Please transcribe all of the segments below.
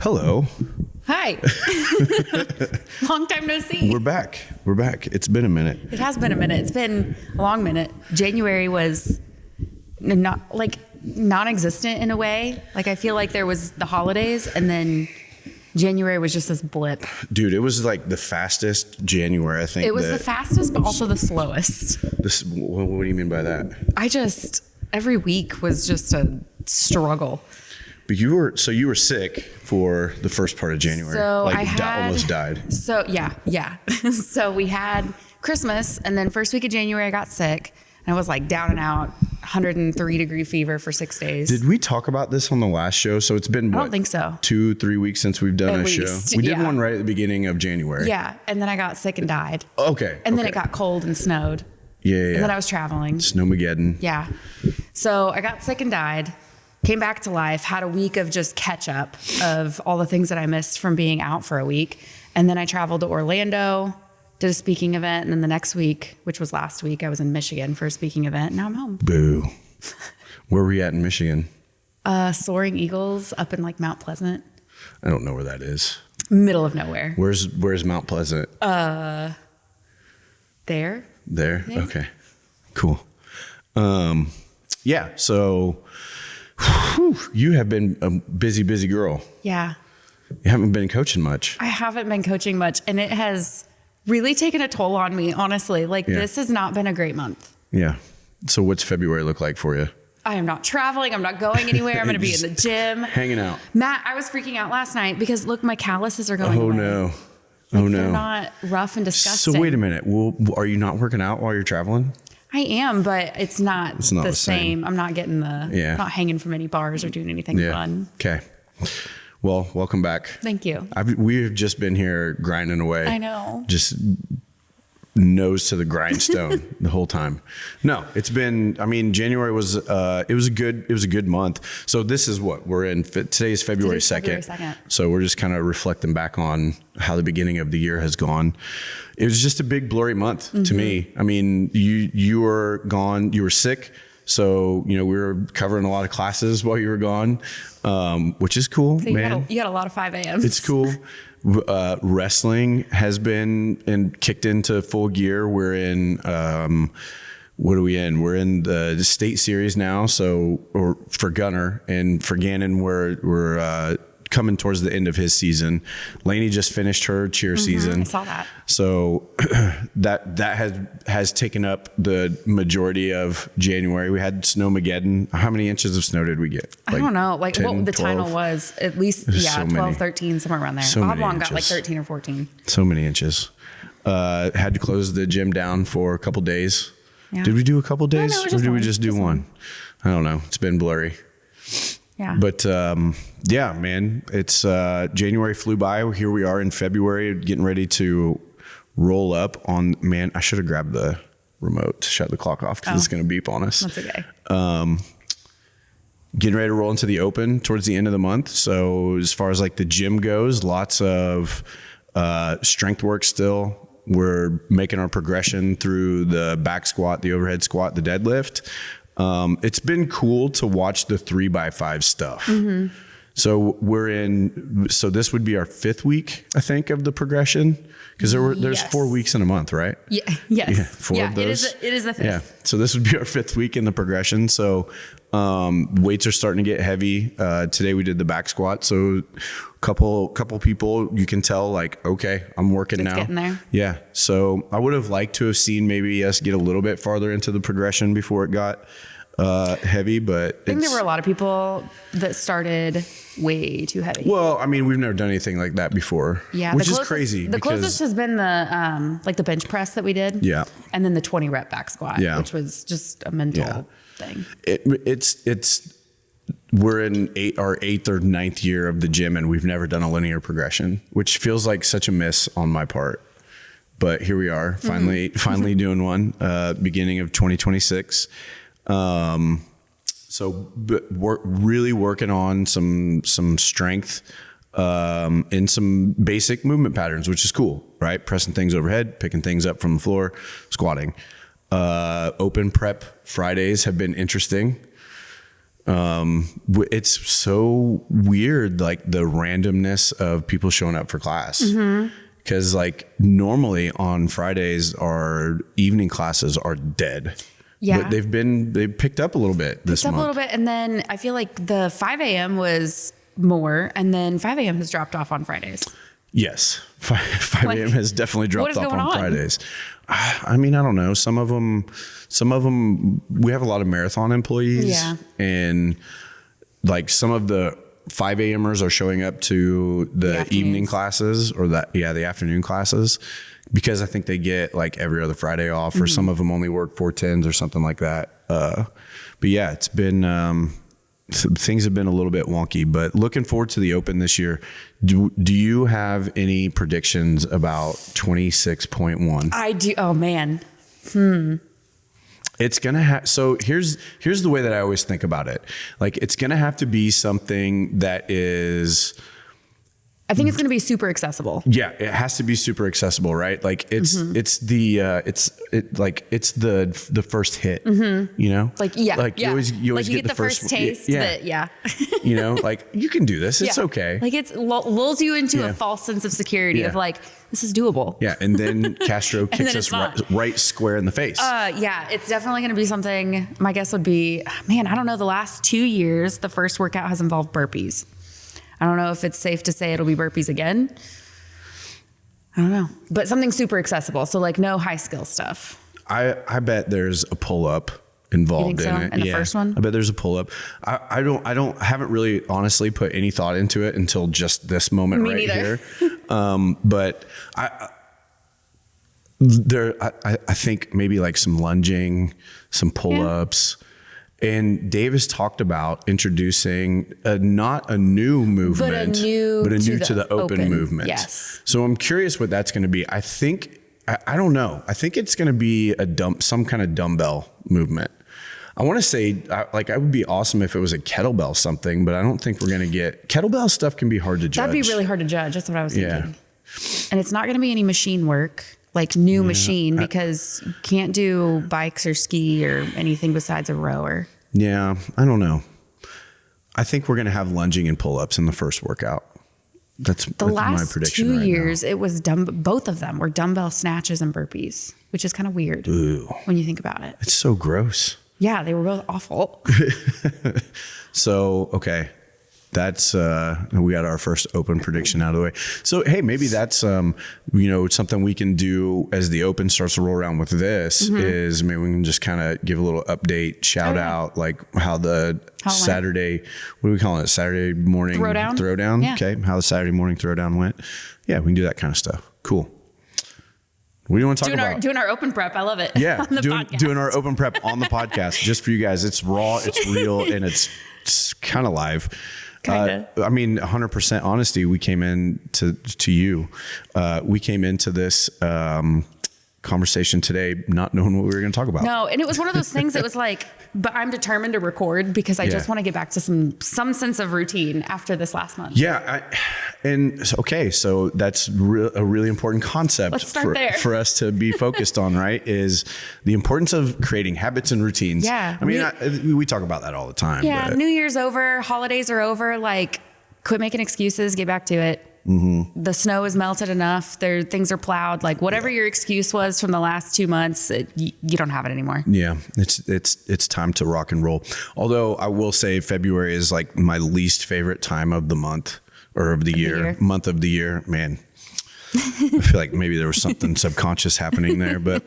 Hello. Hi. Long time no see. We're back. It's been a minute. It has been a minute. It's been a long minute. January was non-existent in a way. Like I feel like there was the holidays and then January was just this blip. Dude, it was like the fastest January, I think. It was the fastest, but also the slowest. What do you mean by that? Every week was just a struggle. But you were sick for the first part of January. So almost died. So yeah. So we had Christmas, and then first week of January I got sick, and I was like down and out, 103-degree fever for 6 days. Did we talk about this on the last show? So it's been I don't think so. 2-3 weeks since we've done At a least, show. We did yeah. one right at the beginning of January. Yeah, and then I got sick and died. Okay. And then it got cold and snowed. Yeah. And then I was traveling. Snowmageddon. Yeah. So I got sick and died. Came back to life, had a week of just catch up of all the things that I missed from being out for a week. And then I traveled to Orlando, did a speaking event. And then the next week, which was last week, I was in Michigan for a speaking event. Now I'm home. Boo. Where were we at in Michigan? Soaring Eagles up in like Mount Pleasant. I don't know where that is. Middle of nowhere. Where's Mount Pleasant? There. There? Yeah. Okay. Cool. Yeah. So you have been a busy girl. Yeah. You haven't been coaching much. I haven't been coaching much, and it has really taken a toll on me, honestly. This has not been a great month. Yeah. So what's February look like for you? I am not traveling. I'm not going anywhere. I'm going to be in the gym. Hanging out. Matt, I was freaking out last night because look, my calluses are going away. No. Oh no. They're not rough and disgusting. So wait a minute. Well, are you not working out while you're traveling? I am, but it's not the same. I'm not getting not hanging from any bars or doing anything fun. Okay. Well, welcome back. Thank you. We've just been here grinding away. I know. Just nose to the grindstone the whole time. No, it's been, January was, it was a good month. So this is what we're in. Today's February 2nd. So we're just kind of reflecting back on how the beginning of the year has gone. It was just a big blurry month to me. I mean, you were gone, you were sick. So, we were covering a lot of classes while you were gone, which is cool, so man. You got a lot of 5 a.m. It's cool. Wrestling has been kicked into full gear. We're in, what are we in? We're in the state series now. So, or for Gunner, and for Gannon, we're coming towards the end of his season. Lainey just finished her cheer season. I saw that. So that has taken up the majority of January. We had Snowmageddon. How many inches of snow did we get? I don't know. 10, what the 12? title was, at least, 12, 13, somewhere around there. Oblong got like 13 or 14. So many inches. Had to close the gym down for a couple days. Yeah. Did we do a couple days? No, or did we just do one? I don't know. It's been blurry. Yeah. But yeah, man, it's January flew by. Here we are in February, getting ready to roll up on. Man, I should have grabbed the remote to shut the clock off because it's going to beep on us. That's okay. Getting ready to roll into the open towards the end of the month. So as far as like the gym goes, lots of strength work still. We're making our progression through the back squat, the overhead squat, the deadlift. It's been cool to watch the 3x5 stuff. Mm-hmm. So this would be our 5th week, I think, of the progression. Cause there's 4 weeks in a month, right? Yeah. Yes. Yeah, 4 of those. It is the 5th. Yeah. So this would be our 5th week in the progression. So, weights are starting to get heavy. Today we did the back squat. So couple people, you can tell like, okay, I'm working now. Getting there. Yeah. So I would have liked to have seen maybe us get a little bit farther into the progression before it got heavy, but I think there were a lot of people that started way too heavy. Well, we've never done anything like that before. Yeah, which is crazy. The closest has been the bench press that we did. Yeah, and then the 20 rep back squat. Yeah, which was just a mental thing. It's we're in our 8th or 9th year of the gym, and we've never done a linear progression, which feels like such a miss on my part. But here we are, finally doing one. Beginning of 2026. So we're really working on some strength, in some basic movement patterns, which is cool, right? Pressing things overhead, picking things up from the floor, squatting. Open prep Fridays have been interesting. It's so weird, like the randomness of people showing up for class. Because like normally on Fridays, our evening classes are dead. Yeah. But they've picked up a little bit this month. A little bit. And then I feel like the 5 a.m. was more, and then 5 a.m. has dropped off on Fridays. Yes. 5 a.m. has definitely dropped off on Fridays. I mean, I don't know. Some of them, we have a lot of marathon employees. Yeah. And like some of the 5 a.m.ers are showing up to the evening classes or the afternoon classes, because I think they get like every other Friday off, or some of them only work 410s or something like that. But yeah, it's been, things have been a little bit wonky, but looking forward to the Open this year. Do you have any predictions about 26.1? I do. Oh man. It's going to have, so here's the way that I always think about it. Like, it's going to have to be something that is, I think it's going to be super accessible. yeah, it has to be super accessible, right? Like it's the first hit, you know? Like, yeah. Like you always like you get the first taste. Yeah. You know, like you can do this. It's okay. Like it's lulls you into a false sense of security of like, this is doable. Yeah. And then Castro kicks us right square in the face. Yeah, it's definitely going to be something. My guess would be, man, I don't know. The last 2 years, the first workout has involved burpees. I don't know if it's safe to say it'll be burpees again. I don't know, but something super accessible. So like no high skill stuff. I bet there's a pull up involved in it. In the first one? I bet there's a pull up. I haven't really honestly put any thought into it until just this moment here. But I think maybe like some lunging, some pull ups. And Davis talked about introducing not a new movement, but a new to the open movement. Yes. So I'm curious what that's going to be. I think, I don't know. I think it's going to be some kind of dumbbell movement. I want to say like, I would be awesome if it was a kettlebell something, but I don't think we're going to get kettlebell stuff. Can be hard to judge. That'd be really hard to judge. That's what I was thinking. Yeah. And it's not going to be any machine work. Like new machine, because you can't do bikes or ski or anything besides a rower. Yeah, I don't know. I think we're going to have lunging and pull-ups in the first workout. That's my prediction 2 right years, it was both of them were dumbbell snatches and burpees, which is kind of weird when you think about it. It's so gross. Yeah, they were both awful. So, okay. That's we got our first open prediction out of the way. So hey, maybe that's something we can do as the Open starts to roll around with this is maybe we can just kind of give a little update, shout out like how Saturday, what do we call it? Saturday morning throwdown. Yeah. Okay, how the Saturday morning throwdown went. Yeah, we can do that kind of stuff. Cool. What do you want to talk about? Doing our open prep. I love it. Yeah, doing our open prep on the podcast just for you guys. It's raw, it's real, and it's kind of live. I mean, 100% honesty. We came in to you. We came into this conversation today not knowing what we were going to talk about. No, and it was one of those things that was like, but I'm determined to record because I just want to get back to some sense of routine after this last month. Yeah. So that's a really important concept for us to be focused on, right? Is the importance of creating habits and routines. Yeah. I mean, we talk about that all the time. Yeah. New Year's over, holidays are over. Like, quit making excuses, get back to it. The snow is melted enough. Things are plowed. Like whatever your excuse was from the last 2 months, you don't have it anymore. Yeah, it's time to rock and roll. Although I will say February is like my least favorite time of the month or of the year. Month of the year. Man, I feel like maybe there was something subconscious happening there, but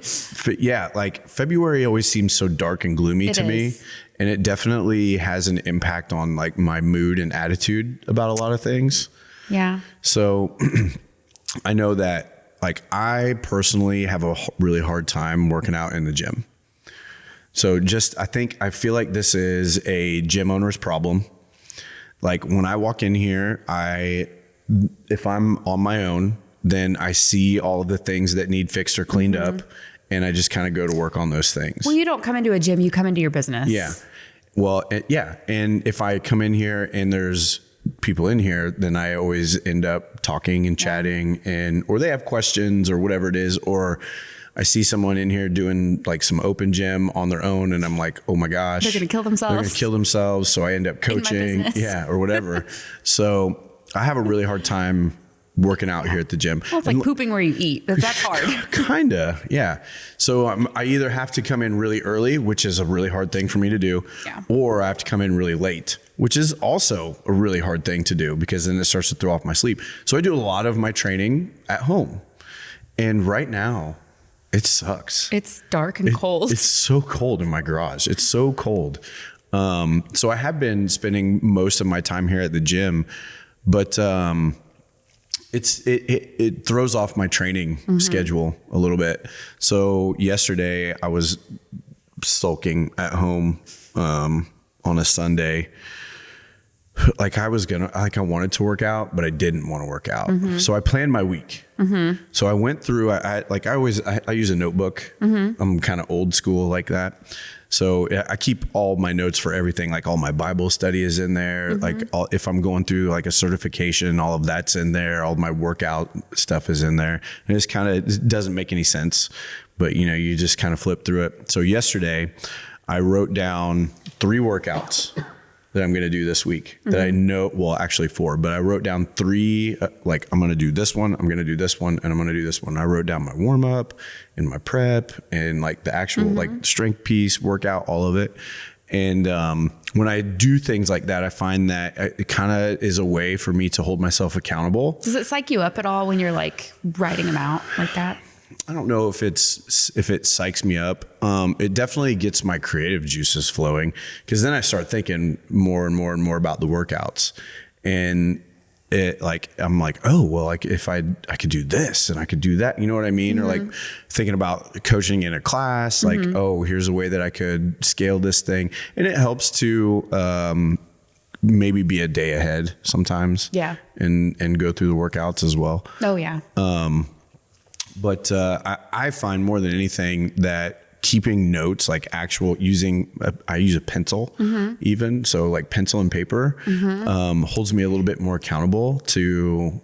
yeah, like February always seems so dark and gloomy to me. And it definitely has an impact on like my mood and attitude about a lot of things. Yeah. So I know that like I personally have a really hard time working out in the gym. So I feel like this is a gym owner's problem. Like when I walk in here, if I'm on my own, then I see all of the things that need fixed or cleaned up, and I just kind of go to work on those things. Well, you don't come into a gym, you come into your business. Yeah. Well, yeah. And if I come in here and there's people in here, then I always end up talking and chatting or they have questions or whatever it is, or I see someone in here doing like some open gym on their own, and I'm like, oh my gosh, They're going to kill themselves. They're going to kill themselves. So I end up coaching, or whatever. So I have a really hard time working out here at the gym. Well, it's like pooping where you eat. That's hard. Kinda, yeah. So I either have to come in really early, which is a really hard thing for me to do, or I have to come in really late, which is also a really hard thing to do because then it starts to throw off my sleep. So I do a lot of my training at home. And right now, it sucks. It's dark and cold. It's so cold in my garage. It's so cold. So I have been spending most of my time here at the gym, but it throws off my training schedule a little bit. So yesterday I was sulking at home on a Sunday. Like I wanted to work out, but I didn't want to work out. So I planned my week. So I went through, I use a notebook. I'm kind of old school like that. So I keep all my notes for everything. Like all my Bible study is in there. Like if I'm going through like a certification, all of that's in there. All my workout stuff is in there. And it doesn't make any sense, but you just kind of flip through it. So yesterday I wrote down 3 workouts that I'm going to do this week that I know, well, actually 4, but I wrote down 3, like I'm going to do this one, I'm going to do this one, and I'm going to do this one. I wrote down my warm up and my prep and like the actual like strength piece, workout, all of it. And when I do things like that, I find that it kind of is a way for me to hold myself accountable. Does it psych you up at all when you're like writing them out like that? I don't know if it psychs me up. It definitely gets my creative juices flowing because then I start thinking more and more and more about the workouts, and I'm like, oh well, like if I could do this and I could do that, you know what I mean? Or like thinking about coaching in a class, like oh, here's a way that I could scale this thing, and it helps to maybe be a day ahead sometimes. Yeah, and go through the workouts as well. Oh yeah. But I find more than anything that keeping notes, like I use a pencil even. So like pencil and paper holds me a little bit more accountable to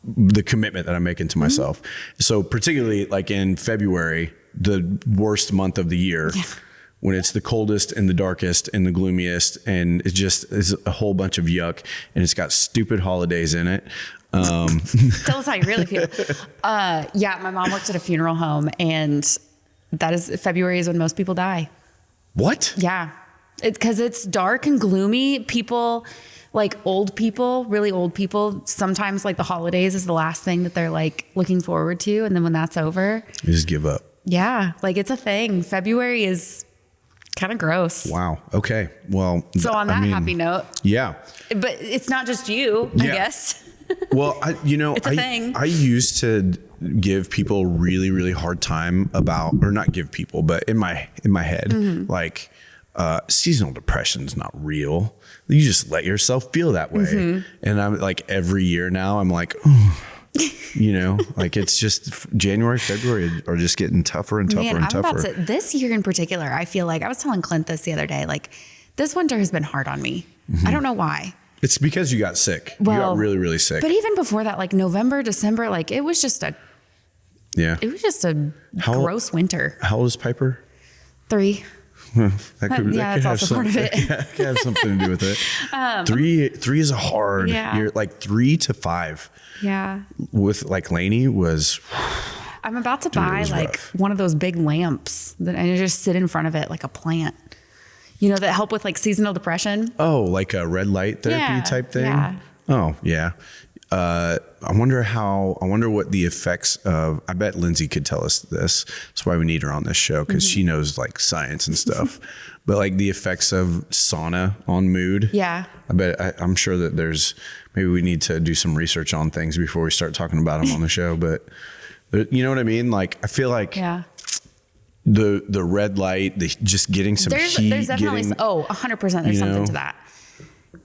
the commitment that I'm making to myself. So particularly like in February, the worst month of the year, when it's the coldest and the darkest and the gloomiest, and it just is a whole bunch of yuck, and it's got stupid holidays in it. Tell us how you really feel. Yeah, my mom works at a funeral home, and February is when most people die. What? Yeah. Because it's dark and gloomy. People, like really old people, sometimes like the holidays is the last thing that they're like looking forward to. And then when that's over, you just give up. Yeah. Like it's a thing. February is kind of gross. Wow. Okay. Well, so on that happy note. Yeah. But it's not just you, I guess. Well, it's a thing. I used to give people really, really hard time about, or not give people, but in my head, like seasonal depression is not real. You just let yourself feel that way. And I'm like, every year now I'm like, oh, like it's just January, February are just getting tougher and tougher and tougher. This year in particular, I feel like I was telling Clint this the other day, like this winter has been hard on me. I don't know why. It's because you got sick. You got really, really sick. But even before that, like November, December, like it was just a gross winter. How old is Piper? 3. That's also part of it. Could have something to do with it. 3 is a hard year, like 3 to 5. Yeah. With like Lainey was. I'm about to buy like one of those big lamps that I just sit in front of it like a plant. That help with like seasonal depression. Oh, like a red light therapy type thing? Yeah. Oh, yeah. I wonder what the effects of, I bet Lindsay could tell us this. That's why we need her on this show, because she knows like science and stuff. But like the effects of sauna on mood. Yeah. I'm sure that maybe we need to do some research on things before we start talking about them on the show. But you know what I mean? Like, I feel like. Yeah. The red light, just getting some heat. There's definitely 100%. There's something to that.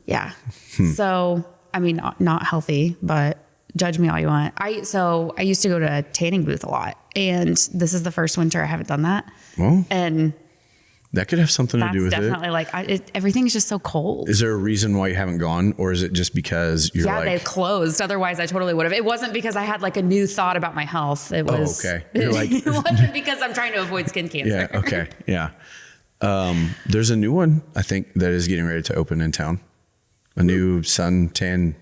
Yeah. So, I mean, not healthy, but judge me all you want. I used to go to a tanning booth a lot, and this is the first winter I haven't done that. Well, and That could have something to do with definitely it. like everything's just so cold. Is there a reason why you haven't gone, or is it just because you're like, they closed? Otherwise, I totally would have. It wasn't because I had like a new thought about my health. It was okay. You're like, it wasn't because I'm trying to avoid skin cancer. Yeah. Okay. Yeah. There's a new one I think that is getting ready to open in town. A new suntan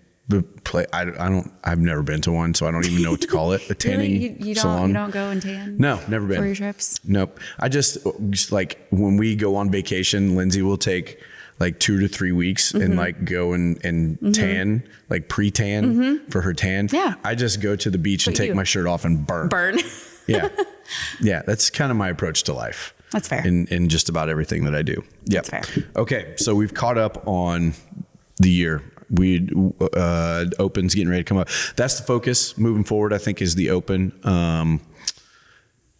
play. I've never been to one, so I don't even know what to call it. A tanning you salon. You don't go and tan? No, never been. For your trips? Nope. I just like when we go on vacation, Lindsay will take like 2 to 3 weeks and like go and tan, like pre-tan for her tan. Yeah. I just go to the beach and take my shirt off and burn. Yeah. Yeah. That's kind of my approach to life. That's fair. In just about everything that I do. Yeah. That's fair. Okay. So we've caught up on the year. Open's getting ready to come up. That's the focus moving forward, I think, is the Open.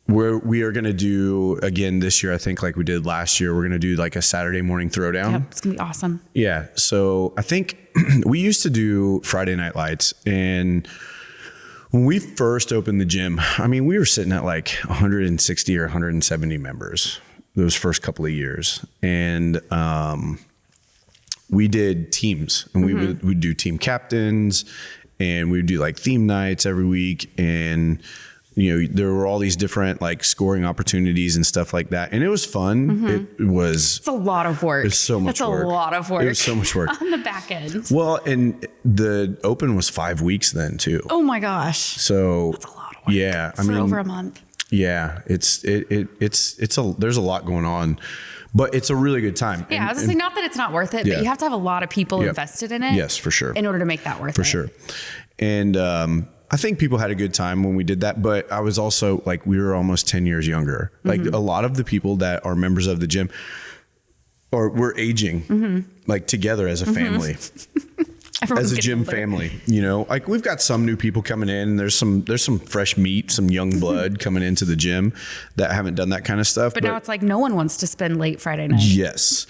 Where we are going to do again this year, I think like we did last year, we're going to do like a Saturday morning throwdown. Yep, it's going to be awesome. Yeah. So I think we used to do Friday night lights, and when we first opened the gym, I mean, we were sitting at like 160 or 170 members those first couple of years. And, we did teams, and we'd do team captains, and we'd do like theme nights every week. And, you know, there were all these different like scoring opportunities and stuff like that. And it was fun. It's a lot of work. It's so much work. It's a lot of work. It was so much work. On the back end. Well, and the Open was 5 weeks then too. Oh my gosh. So that's a lot of work. Yeah. For over a month. Yeah. There's a lot going on, but it's a really good time. Yeah. I was gonna say, not that it's not worth it, but you have to have a lot of people invested in it. Yes, for sure. In order to make that worth it. For sure. And, I think people had a good time when we did that, but I was also like, we were almost 10 years younger. Like a lot of the people that are members of the gym we're aging like together as a family. As a gym family, you know, like we've got some new people coming in. There's some fresh meat, some young blood coming into the gym that haven't done that kind of stuff. But now it's like no one wants to spend late Friday night. Yes.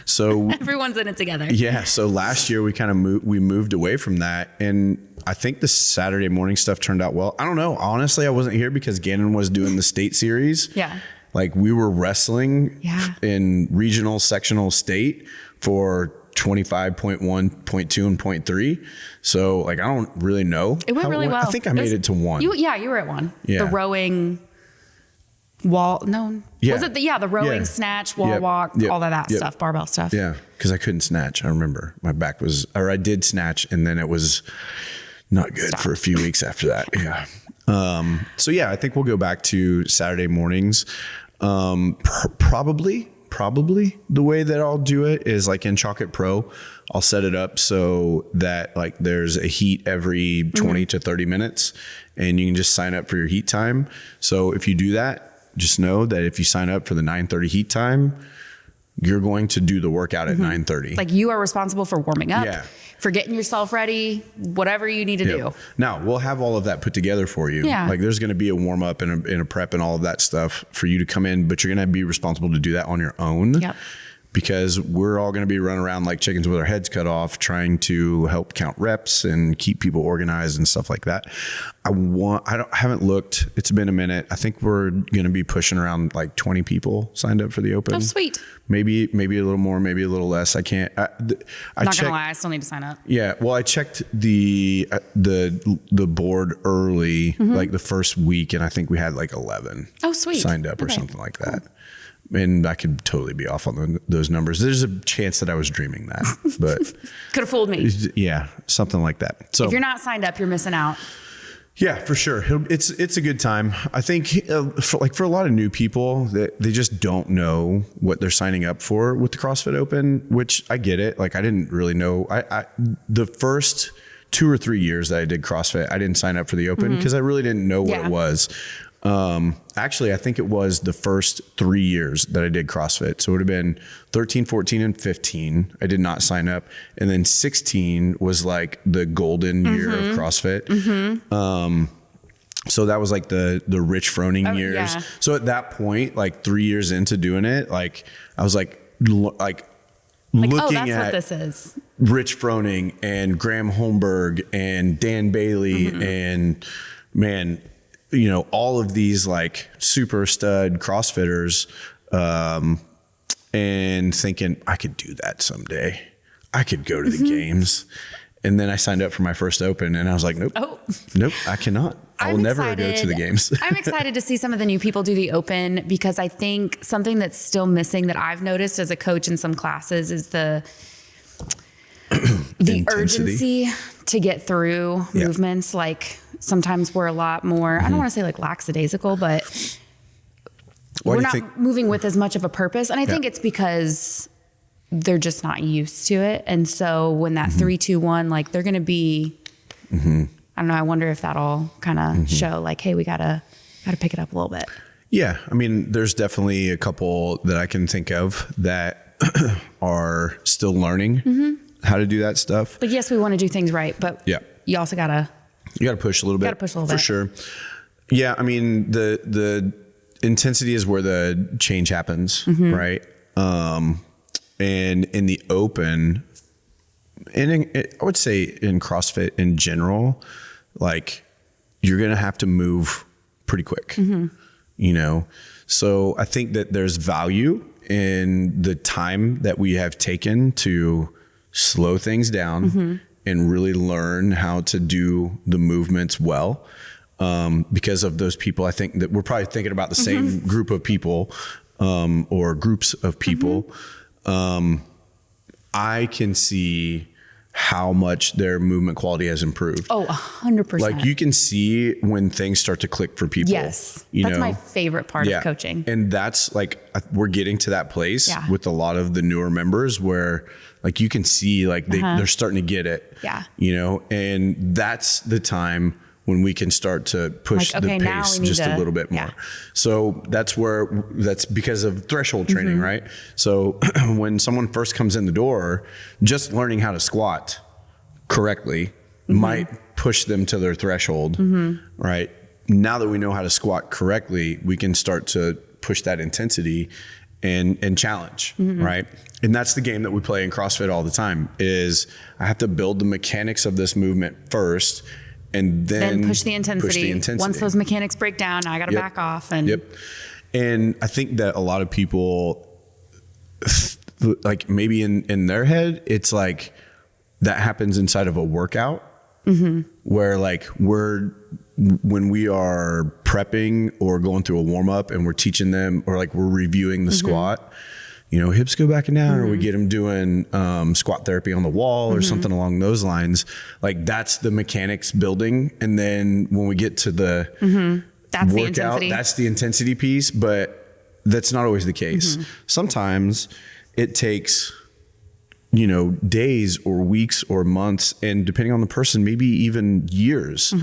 So everyone's in it together. Yeah. So last year we kind of moved away from that. And I think the Saturday morning stuff turned out well. I don't know. Honestly, I wasn't here because Gannon was doing the state series. Yeah. Like we were wrestling in regional, sectional, state for 25.1, 0.2, and 0.3. So like, I don't really know. It went really well. I think I made it to 1. You were at 1. Yeah. The rowing wall. No. Yeah. Was it the rowing, snatch, wall walk, all of that stuff, barbell stuff. Yeah. Cause I couldn't snatch. I remember my back I did snatch, and then it was not good for a few weeks after that. Yeah. So yeah, I think we'll go back to Saturday mornings. Probably the way that I'll do it is like in Chalk It Pro, I'll set it up so that like there's a heat every 20 to 30 minutes, and you can just sign up for your heat time. So if you do that, just know that if you sign up for the 9:30 heat time, you're going to do the workout at 9:30. Like you are responsible for warming up, for getting yourself ready, whatever you need to do. Now we'll have all of that put together for you. Yeah. Like there's going to be a warm up and a prep and all of that stuff for you to come in, but you're going to be responsible to do that on your own. Yep. Because we're all going to be running around like chickens with our heads cut off, trying to help count reps and keep people organized and stuff like that. I haven't looked. It's been a minute. I think we're going to be pushing around like 20 people signed up for the Open. Oh, sweet. Maybe a little more, maybe a little less. I can't. Not gonna lie, I still need to sign up. Yeah. Well, I checked the board early, like the first week, and I think we had like 11. Oh, sweet. Signed up or something like that. And I could totally be off on those numbers. There's a chance that I was dreaming that, but could have fooled me. Yeah, something like that. So if you're not signed up, you're missing out. Yeah, for sure. It's a good time. I think for a lot of new people that they just don't know what they're signing up for with the CrossFit Open, which I get it. Like I didn't really know. I the first 2 or 3 years that I did CrossFit, I didn't sign up for the Open because I really didn't know what it was. Actually, I think it was the first 3 years that I did CrossFit. So it would have been 13, 14, and 15. I did not sign up. And then 16 was like the golden year of CrossFit. So that was like the Rich Froning years. Yeah. So at that point, like 3 years into doing it, like I was like looking that's at what this is. Rich Froning and Graham Holmberg and Dan Bailey and man, you know, all of these like super stud CrossFitters, and thinking I could do that someday. I could go to the games. And then I signed up for my first Open and I was like, nope, I cannot. I will never go to the games. I'm excited to see some of the new people do the Open, because I think something that's still missing that I've noticed as a coach in some classes is the urgency to get through movements. Like sometimes we're a lot more, I don't want to say like lackadaisical, but we're not moving with as much of a purpose. And I think it's because they're just not used to it. And so when that 3, 2, 1, like they're going to be, I don't know. I wonder if that'll kind of show like, hey, we gotta pick it up a little bit. Yeah. I mean, there's definitely a couple that I can think of that are still learning how to do that stuff. Like, yes, we want to do things right, but you also gotta push a little bit. For sure. Yeah. I mean, the intensity is where the change happens, right? And in the Open, and I would say in CrossFit in general, like you're going to have to move pretty quick, you know? So I think that there's value in the time that we have taken to slow things down and really learn how to do the movements well. Because of those people, I think that we're probably thinking about the same group of people, or groups of people. I can see how much their movement quality has improved. Oh, 100%. Like you can see when things start to click for people. Yes. That's my favorite part of coaching. And that's like, we're getting to that place with a lot of the newer members where like you can see like they're starting to get it, you know, and that's the time when we can start to push the pace just a little bit more. So that's because of threshold training, right? So when someone first comes in the door, just learning how to squat correctly might push them to their threshold, right? Now that we know how to squat correctly, we can start to push that intensity and challenge, right? And that's the game that we play in CrossFit all the time is I have to build the mechanics of this movement first, and then push the intensity. Once those mechanics break down, now I got to back off. And And I think that a lot of people, like maybe in their head, it's like that happens inside of a workout where like when we are prepping or going through a warm up and we're teaching them, or like we're reviewing the squat, you know, hips go back and down, or we get them doing squat therapy on the wall or something along those lines. Like that's the mechanics building. And then when we get to the that's workout, the intensity. That's the intensity piece, but that's not always the case. Sometimes it takes, you know, days or weeks or months, and depending on the person, maybe even years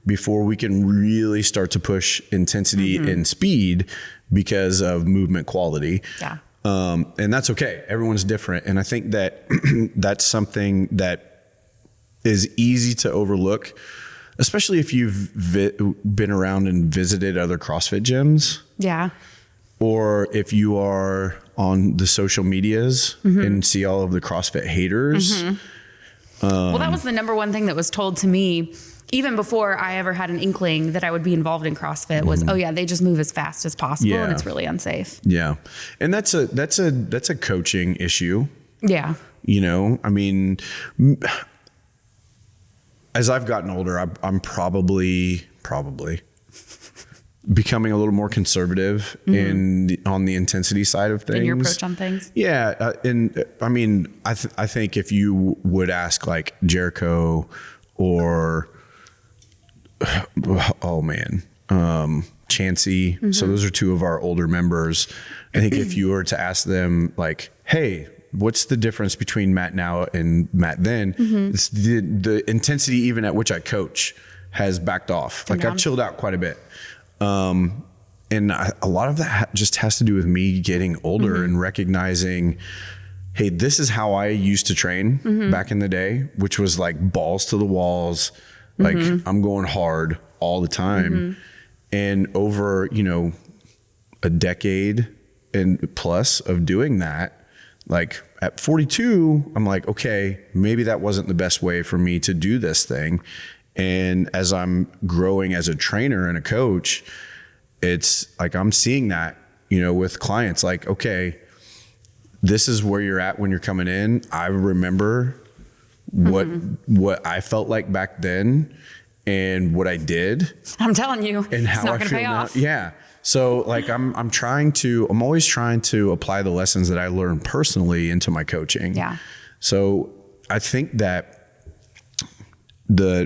before we can really start to push intensity and speed because of movement quality. And that's okay. Everyone's different. And I think that that's something that is easy to overlook, especially if you've been around and visited other CrossFit gyms. Or if you are on the social medias and see all of the CrossFit haters. Well, that was the number one thing that was told to me even before I ever had an inkling that I would be involved in CrossFit was, oh yeah, they just move as fast as possible and it's really unsafe. And that's a coaching issue. You know, I mean, as I've gotten older, I'm probably becoming a little more conservative on the intensity side of things. In your approach on things? And I mean, I think if you would ask like Jericho or Chancey. So those are two of our older members. I think if you were to ask them like, hey, what's the difference between Matt now and Matt then? It's the intensity even at which I coach has backed off. Like I've chilled out quite a bit. And a lot of that just has to do with me getting older and recognizing, hey, this is how I used to train back in the day, which was like balls to the walls. Like I'm going hard all the time. And over, you know, a decade and plus of doing that, like at 42, I'm like, okay, maybe that wasn't the best way for me to do this thing. And as I'm growing as a trainer and a coach, it's like, I'm seeing that, you know, with clients like, okay, this is where you're at when you're coming in. I remember what I felt like back then and what I did. I'm telling you, and how it's not I going to feel pay now. off. Yeah. So like I'm always trying to apply the lessons that I learned personally into my coaching. Yeah. So I think that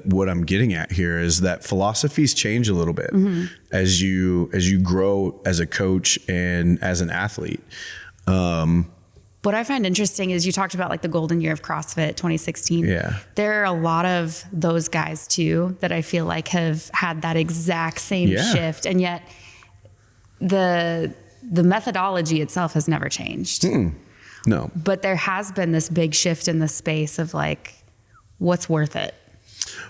what I'm getting at here is that philosophies change a little bit as you grow as a coach and as an athlete. What I find interesting is you talked about like the golden year of CrossFit 2016. Yeah. There are a lot of those guys too that I feel like have had that exact same shift, and yet the methodology itself has never changed. No. But there has been this big shift in the space of like, what's worth it?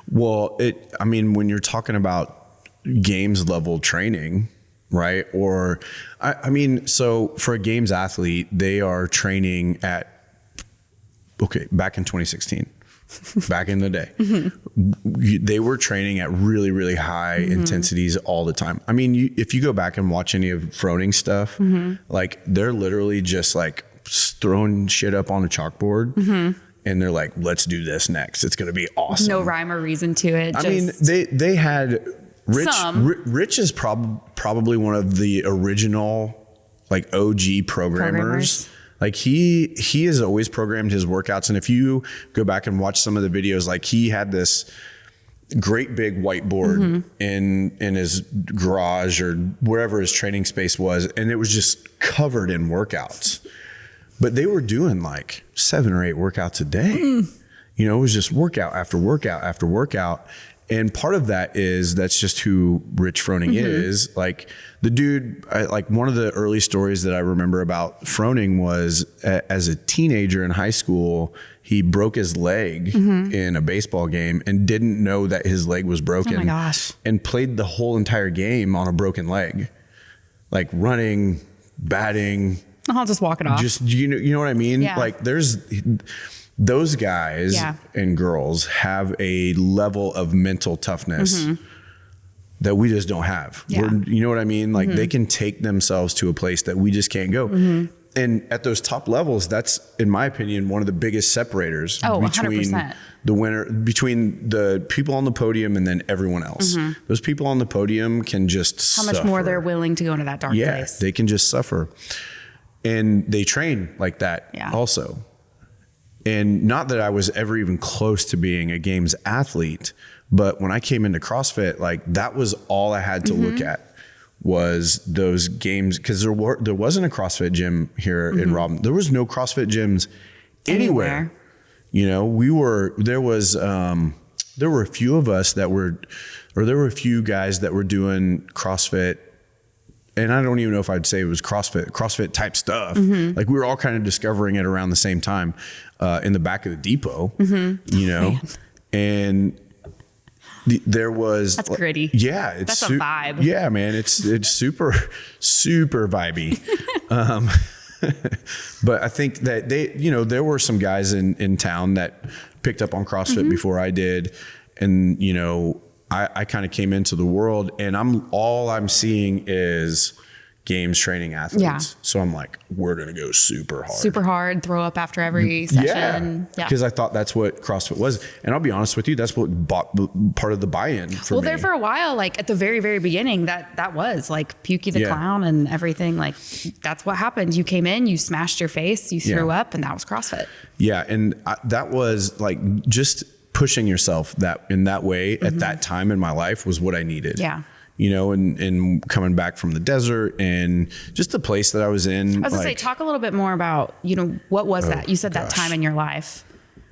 Well, when you're talking about games level training, right? Or, so for a games athlete, they are training back in 2016, back in the day, they were training at really, really high intensities all the time. I mean, if you go back and watch any of Froning's stuff, like they're literally just like throwing shit up on a chalkboard. And they're like, let's do this next. It's going to be awesome. No rhyme or reason to it. They had Rich. Some. Rich is probably one of the original like OG programmers. Like he has always programmed his workouts. And if you go back and watch some of the videos, like he had this great big whiteboard in his garage or wherever his training space was. And it was just covered in workouts. But they were doing like 7 or 8 workouts a day. It was just workout after workout after workout. And part of that's just who Rich Froning is. Like the dude, like one of the early stories that I remember about Froning was as a teenager in high school, he broke his leg in a baseball game and didn't know that his leg was broken. Oh my gosh. And played the whole entire game on a broken leg, like running, batting. I'll just walk it off. Just, you know what I mean? Yeah. Like those guys and girls have a level of mental toughness that we just don't have. Yeah. You know what I mean? Like they can take themselves to a place that we just can't go. And at those top levels, that's, in my opinion, one of the biggest separators between 100%. the winner, between the people on the podium and then everyone else. Those people on the podium can just How much more they're willing to go into that dark place. They can just suffer. And they train like that also. And not that I was ever even close to being a games athlete, but when I came into CrossFit, like that was all I had to look at was those games. Cause there wasn't a CrossFit gym here in Robin. There was no CrossFit gyms anywhere. There were a few of us there were a few guys that were doing CrossFit. And I don't even know if I'd say it was CrossFit type stuff. Like we were all kind of discovering it around the same time in the back of the depot, Man. and there was That's gritty. Yeah. It's that's a vibe. Yeah, man. It's super, super vibey. But I think that there were some guys in town that picked up on CrossFit before I did. And, I kind of came into the world and all I'm seeing is games training athletes. Yeah. So I'm like, we're going to go super hard. Throw up after every session. Yeah. Because I thought that's what CrossFit was. And I'll be honest with you, that's what part of the buy-in for me. Well, there for a while, like at the very, very beginning, that was like Pukey the Clown and everything. Like that's what happened. You came in, you smashed your face, you threw up, and that was CrossFit. Yeah. And that was like just pushing yourself in that way at that time in my life was what I needed. Yeah. And coming back from the desert and just the place that I was in. I was gonna say, talk a little bit more about, what was that? You said that time in your life.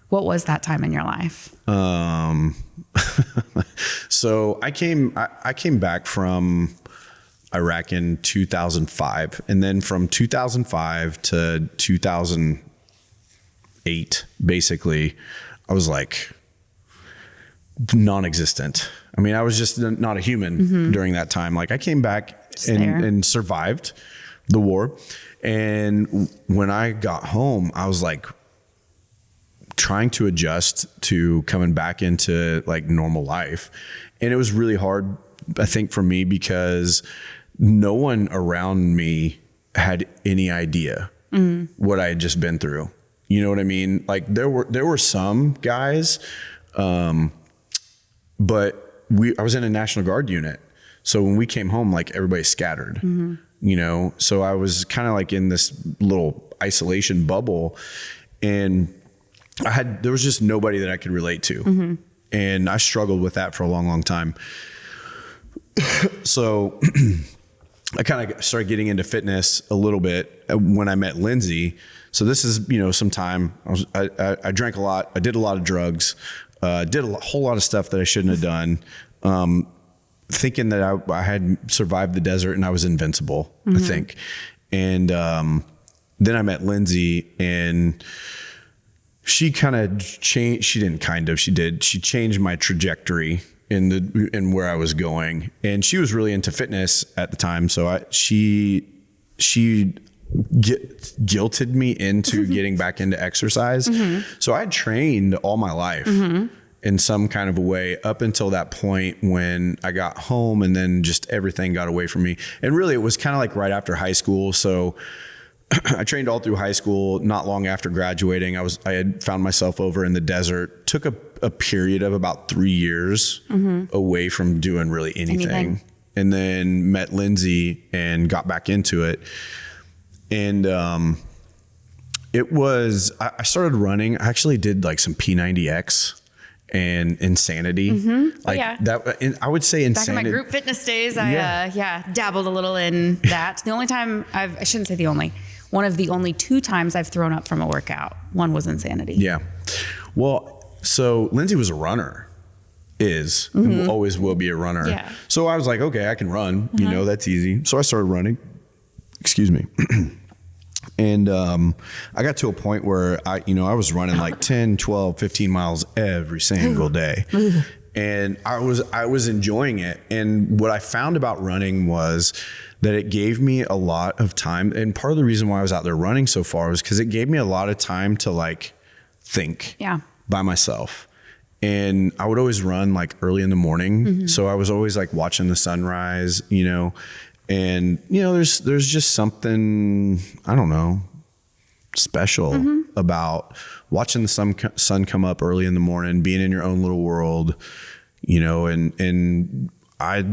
What was that time in your life? So I came back from Iraq in 2005. And then from 2005 to 2008, basically, I was like, non-existent. I mean, I was just not a human during that time. Like I came back and survived the war. And when I got home, I was like trying to adjust to coming back into like normal life. And it was really hard, I think, for me because no one around me had any idea what I had just been through. You know what I mean? Like there were some guys, but I was in a National Guard unit. So when we came home, like everybody scattered, you know? So I was kind of like in this little isolation bubble, and there was just nobody that I could relate to. And I struggled with that for a long, long time. So I kind of started getting into fitness a little bit when I met Lindsay. So this is, you know, some time I drank a lot. I did a lot of drugs, did a whole lot of stuff that I shouldn't have done. Thinking that I had survived the desert and I was invincible, I think. And then I met Lindsay, and she kind of changed. She did. She changed my trajectory in where I was going. And she was really into fitness at the time. So she guilted me into getting back into exercise. So I trained all my life. In some kind of a way up until that point when I got home, and then just everything got away from me. And really it was kind of like right after high school. So I trained all through high school. Not long after graduating, I had found myself over in the desert, took a period of about 3 years away from doing really anything. And then met Lindsay and got back into it. And, I started running. I actually did like some P90X and Insanity. That, I would say Insanity. Back in my group fitness days, I dabbled a little in that. The only time I shouldn't say the only, one of the only 2 times I've thrown up from a workout. One was Insanity. Yeah. Well, so Lindsay was a runner, and always will be a runner. Yeah. So I was like, okay, I can run, you know, that's easy. So I started running, excuse me. And I got to a point where I was running like 10, 12, 15 miles every single day. And I was enjoying it. And what I found about running was that it gave me a lot of time. And part of the reason why I was out there running so far was because it gave me a lot of time to like think by myself. And I would always run like early in the morning. So I was always like watching the sunrise, you know. And, you know, there's just something, I don't know, special about watching the sun come up early in the morning, being in your own little world, you know, and I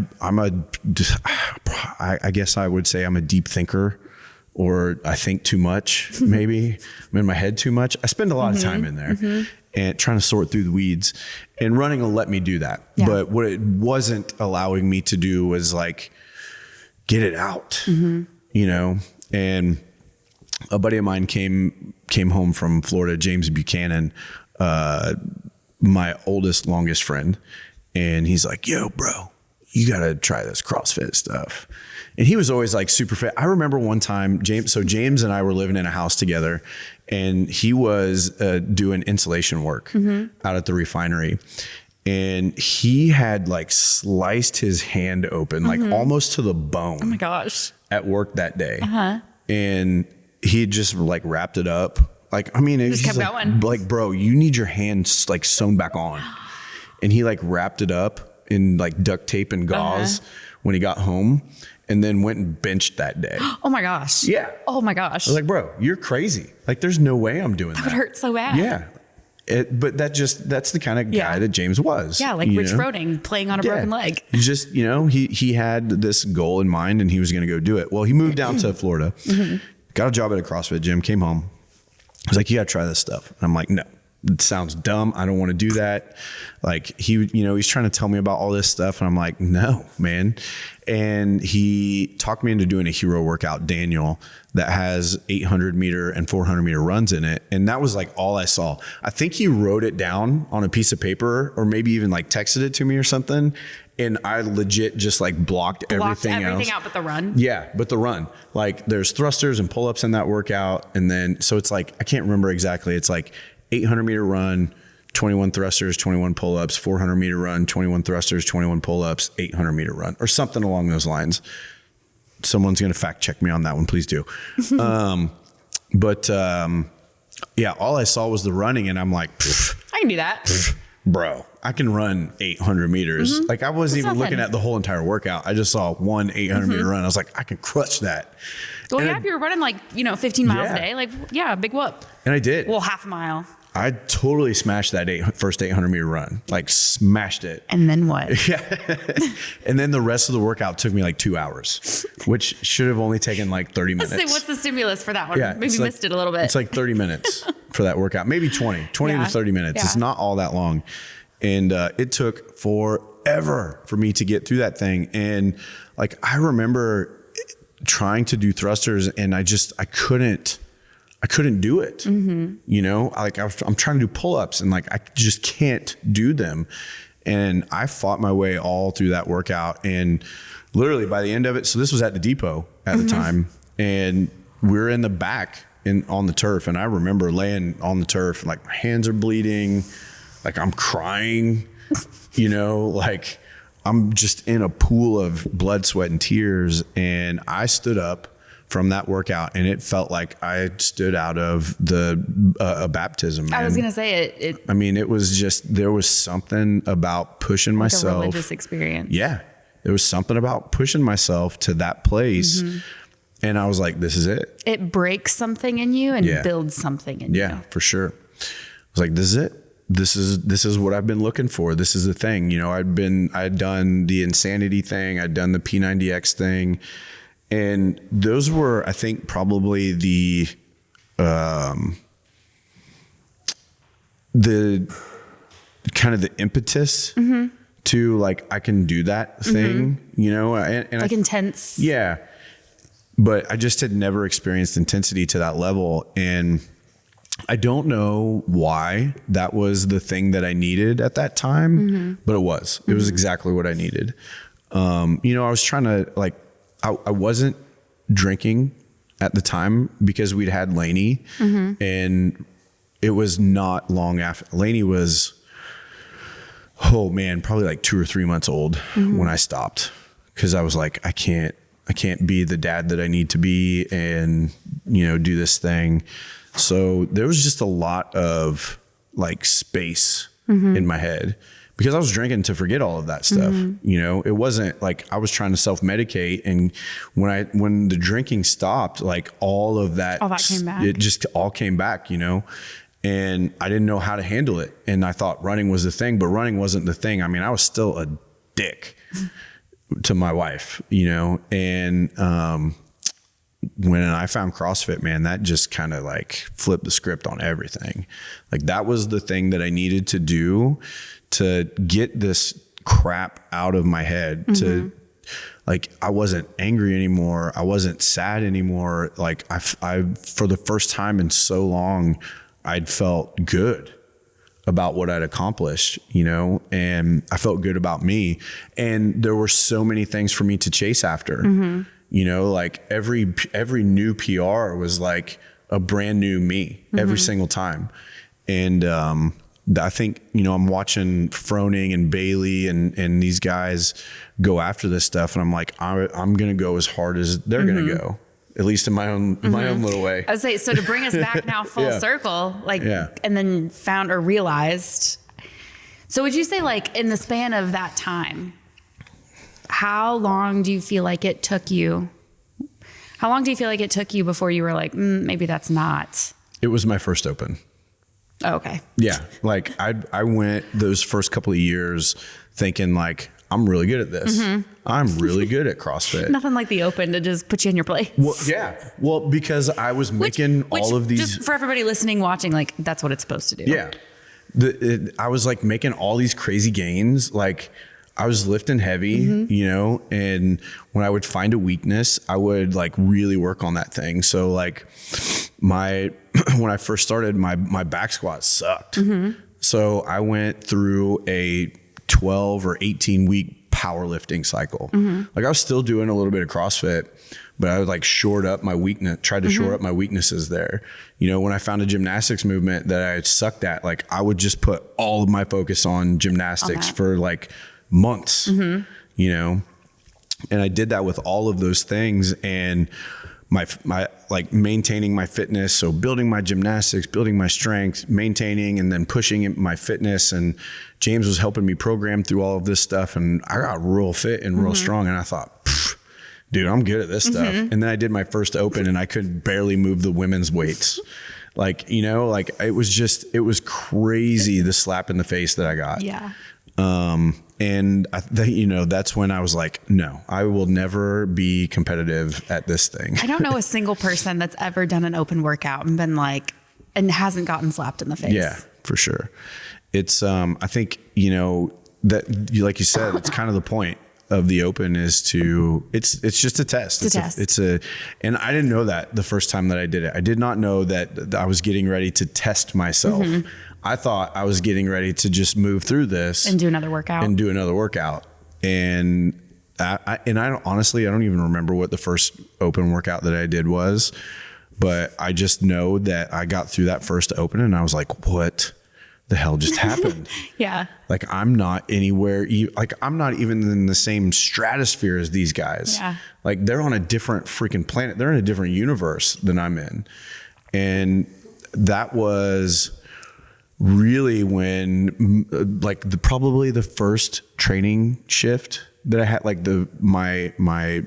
guess I would say I'm a deep thinker, or I think too much, maybe. I'm in my head too much. I spend a lot of time in there and trying to sort through the weeds, and running will let me do that. Yeah. But what it wasn't allowing me to do was like, get it out, you know? And a buddy of mine came home from Florida, James Buchanan, my oldest, longest friend. And he's like, yo, bro, you got to try this CrossFit stuff. And he was always like super fit. I remember one time, James and I were living in a house together, and he was doing insulation work out at the refinery. And he had like sliced his hand open, like almost to the bone. Oh my gosh. At work that day. And he just like wrapped it up. Like, I mean, it just kept going. Like, bro, you need your hands like sewn back on. And he like wrapped it up in like duct tape and gauze when he got home, and then went and benched that day. Oh my gosh. Yeah. Oh my gosh. I was like, bro, you're crazy. Like, there's no way I'm doing that. That would hurt so bad. Yeah. But that's the kind of guy that James was. Yeah, like Rich Froning playing on a broken leg. He just, you know, he had this goal in mind, and he was going to go do it. Well, he moved down to Florida, got a job at a CrossFit gym, came home. I was like, you got to try this stuff. And I'm like, no, it sounds dumb. I don't want to do that. Like he's trying to tell me about all this stuff. And I'm like, no, man. And he talked me into doing a hero workout, Daniel, that has 800 meter and 400 meter runs in it. And that was like all I saw. I think he wrote it down on a piece of paper, or maybe even like texted it to me or something. And I legit just like blocked everything out but the run. Yeah, but the run. Like there's thrusters and pull-ups in that workout. And then, so it's like, I can't remember exactly. It's like 800 meter run, 21 thrusters, 21 pull-ups, 400 meter run, 21 thrusters, 21 pull-ups, 800 meter run, or something along those lines. Someone's going to fact check me on that one. Please do. Yeah, all I saw was the running, and I'm like, I can do that. bro, I can run 800 meters. Like I wasn't even looking nothing. at the whole entire workout. I just saw one 800 meter run. I was like, I can crush that. Well, And yeah, if you were running like, 15 miles Yeah. a day, like, yeah, big whoop. And I did. Well, half a mile. I totally smashed that first 800 meter run, like smashed it. And then what? Yeah. And then the rest of the workout took me like 2 hours, which should have only taken like 30 minutes. Let's see, what's the stimulus for that one? Yeah, Maybe it's missed it a little bit. It's like 30 minutes for that workout, maybe 20 Yeah. to 30 minutes. Yeah. It's not all that long. And it took forever for me to get through that thing. And like, I remember trying to do thrusters and I couldn't do it. You know, like I'm trying to do pull-ups and like, I just can't do them. And I fought my way all through that workout. And literally by the end of it, so this was at the depot at the time, and we're in the back on the turf. And I remember laying on the turf, and like my hands are bleeding, like I'm crying, you know, like I'm just in a pool of blood, sweat, and tears. And I stood up from that workout and it felt like I stood out of a baptism. I was going to say it. I mean, it was just, there was something about pushing Like myself. a religious experience. Yeah. There was something about pushing myself to that place. And I was like, this is it. It breaks something in you and builds something in you. Yeah, for sure. I was like, this is it. This is what I've been looking for. This is the thing. You know, I'd done the insanity thing. I'd done the P90X thing. And those were, I think, probably the kind of the impetus to like, I can do that thing, you know, and Like intense. Yeah. But I just had never experienced intensity to that level. And I don't know why that was the thing that I needed at that time, but it was exactly what I needed. You know, I was trying to like, I wasn't drinking at the time because we'd had Lainey, and it was not long after. Lainey was, oh man, probably like 2 or 3 months old when I stopped, because I was like, I can't be the dad that I need to be and, you know, do this thing. So there was just a lot of like space in my head, because I was drinking to forget all of that stuff. You know, it wasn't like I was trying to self-medicate. And when the drinking stopped, like all that came back. It just all came back, you know, and I didn't know how to handle it. And I thought running was the thing, but running wasn't the thing. I mean, I was still a dick to my wife, you know, and, when I found CrossFit, man, that just kind of like flipped the script on everything. Like that was the thing that I needed to do to get this crap out of my head. To like, I wasn't angry anymore. I wasn't sad anymore. Like I for the first time in so long, I'd felt good about what I'd accomplished, you know, and I felt good about me. And there were so many things for me to chase after. You know, like every new PR was like a brand new me every single time. And I think, you know, I'm watching Froning and Bailey and these guys go after this stuff. And I'm like, I'm going to go as hard as they're going to go, at least in my own little way. I would say, so to bring us back now full circle, like, and then found or realized. So would you say like in the span of that time, how long do you feel like it took you? How long do you feel like it took you before you were like, maybe that's not? It was my first Open. Oh, okay. Yeah. Like I went those first couple of years thinking like, I'm really good at this. I'm really good at CrossFit. Nothing like the Open to just put you in your place. Well, yeah. Well, because I was making all of these. Just for everybody listening, watching, like that's what it's supposed to do. Yeah. I was like making all these crazy gains. Like I was lifting heavy, you know, and when I would find a weakness, I would like really work on that thing. So like when I first started, my back squat sucked. So I went through a 12 or 18 week powerlifting cycle. Like I was still doing a little bit of CrossFit, but I would like tried to shore up my weaknesses there. You know, when I found a gymnastics movement that I sucked at, like I would just put all of my focus on gymnastics for like months, you know, and I did that with all of those things. And my like maintaining my fitness. So building my gymnastics, building my strength, maintaining, and then pushing my fitness. And James was helping me program through all of this stuff. And I got real fit and real strong. And I thought, dude, I'm good at this stuff. And then I did my first open and I could barely move the women's weights. Like, you know, like it was crazy, the slap in the face that I got. Yeah. And you know, that's when I was like, no, I will never be competitive at this thing. I don't know a single person that's ever done an open workout and been like, and hasn't gotten slapped in the face. Yeah, for sure. It's, I think, you know, that like you said, it's kind of the point of the open is to, it's just a test. And I didn't know that the first time that I did it. I did not know that I was getting ready to test myself. I thought I was getting ready to just move through this and do another workout. And I honestly, I don't even remember what the first open workout that I did was, but I just know that I got through that first open and I was like, what the hell just happened? Yeah. Like I'm not anywhere, like I'm not even in the same stratosphere as these guys. Yeah. Like they're on a different freaking planet. They're in a different universe than I'm in. And that was really when like probably the first training shift that I had, like my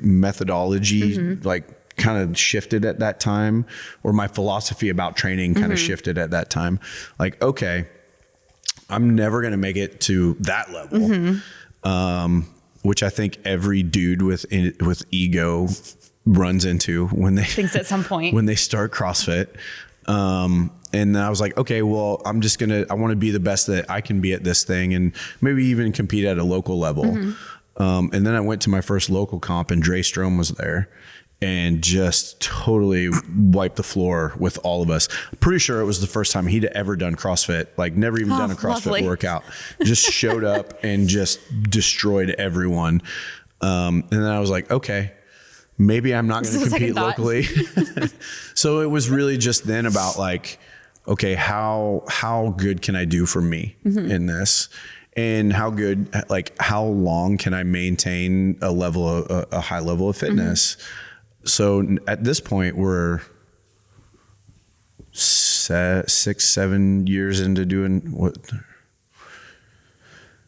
methodology, like kind of shifted at that time, or my philosophy about training kind of shifted at that time. Like, okay, I'm never going to make it to that level. Which I think every dude with ego runs into when they thinks at some point when they start CrossFit. And I was like, okay, well, I want to be the best that I can be at this thing and maybe even compete at a local level. And then I went to my first local comp and Dre Strom was there and just totally wiped the floor with all of us. Pretty sure it was the first time he'd ever done CrossFit, like never even done a CrossFit workout, just showed up and just destroyed everyone. And then I was like, okay, maybe I'm not going to compete locally. So it was really just then about like, okay, how good can I do for me in this? And how long can I maintain a high level of fitness? So at this point, we're 6-7 years into doing what?